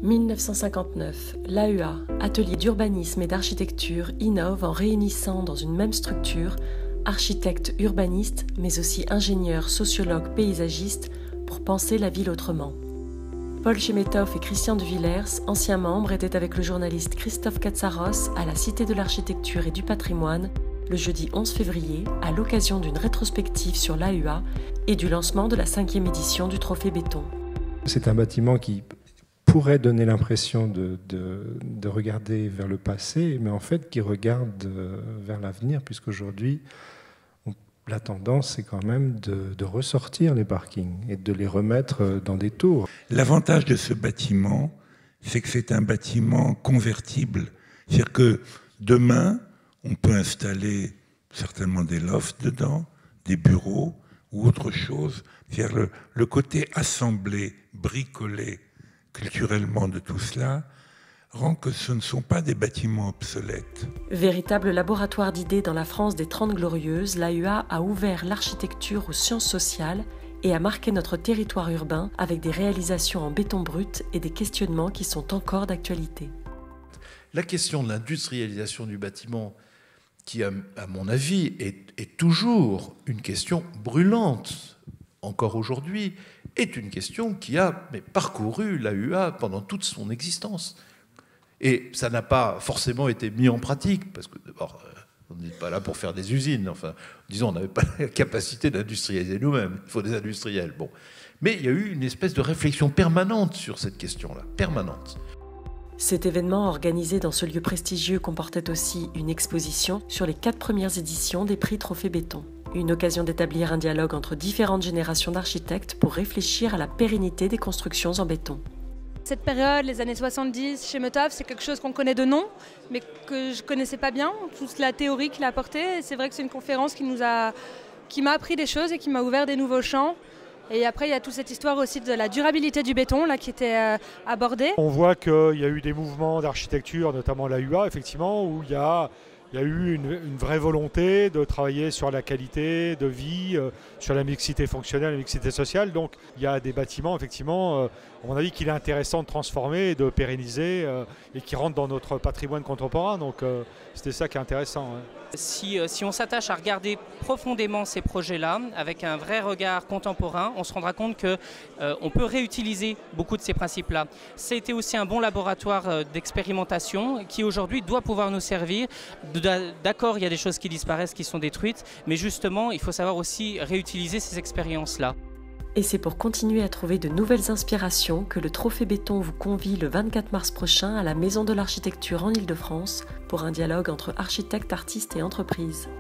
1959, l'AEA, atelier d'urbanisme et d'architecture, innove en réunissant dans une même structure architectes urbanistes, mais aussi ingénieurs, sociologues, paysagistes, pour penser la ville autrement. Paul Chemetov et Christian de Villers, anciens membres, étaient avec le journaliste Christophe Katsaros à la Cité de l'Architecture et du Patrimoine le jeudi 11 février à l'occasion d'une rétrospective sur l'AEA et du lancement de la 5e édition du Trophée Béton. C'est un bâtiment qui pourrait donner l'impression de regarder vers le passé, mais en fait qui regarde vers l'avenir, puisqu'aujourd'hui, la tendance, c'est quand même de ressortir les parkings et de les remettre dans des tours. L'avantage de ce bâtiment, c'est que c'est un bâtiment convertible. C'est-à-dire que demain, on peut installer certainement des lofts dedans, des bureaux ou autre chose. C'est-à-dire le côté assemblé, bricolé culturellement de tout cela, rend que ce ne sont pas des bâtiments obsolètes. Véritable laboratoire d'idées dans la France des 30 Glorieuses, l'AEA a ouvert l'architecture aux sciences sociales et a marqué notre territoire urbain avec des réalisations en béton brut et des questionnements qui sont encore d'actualité. La question de l'industrialisation du bâtiment, qui, à mon avis, est toujours une question brûlante, encore aujourd'hui, est une question qui a parcouru l'AEA pendant toute son existence. Et ça n'a pas forcément été mis en pratique, parce que d'abord, on n'est pas là pour faire des usines. Enfin, disons, on n'avait pas la capacité d'industrialiser nous-mêmes. Il faut des industriels. Bon. Mais il y a eu une espèce de réflexion permanente sur cette question-là, permanente. Cet événement organisé dans ce lieu prestigieux comportait aussi une exposition sur les 4 premières éditions des prix Trophée Béton. Une occasion d'établir un dialogue entre différentes générations d'architectes pour réfléchir à la pérennité des constructions en béton. Cette période, les années 70, chez Metov, c'est quelque chose qu'on connaît de nom, mais que je ne connaissais pas bien, toute la théorie qu'il a apportée. C'est vrai que c'est une conférence qui m'a appris des choses et qui m'a ouvert des nouveaux champs. Et après, il y a toute cette histoire aussi de la durabilité du béton là, qui était abordée. On voit qu'il y a eu des mouvements d'architecture, notamment l'AEA, effectivement, où il y a eu une vraie volonté de travailler sur la qualité de vie, sur la mixité fonctionnelle, la mixité sociale. Donc il y a des bâtiments, effectivement, à mon avis, qu'il est intéressant de transformer et de pérenniser et qui rentrent dans notre patrimoine contemporain. Donc c'était ça qui est intéressant. Hein. Si on s'attache à regarder profondément ces projets-là, avec un vrai regard contemporain, on se rendra compte qu'on peut réutiliser beaucoup de ces principes-là. Ça a été aussi un bon laboratoire d'expérimentation qui aujourd'hui doit pouvoir nous servir. D'accord, il y a des choses qui disparaissent, qui sont détruites, mais justement, il faut savoir aussi réutiliser ces expériences-là. Et c'est pour continuer à trouver de nouvelles inspirations que le Trophée Béton vous convie le 24 mars prochain à la Maison de l'Architecture en Île-de-France pour un dialogue entre architectes, artistes et entreprises.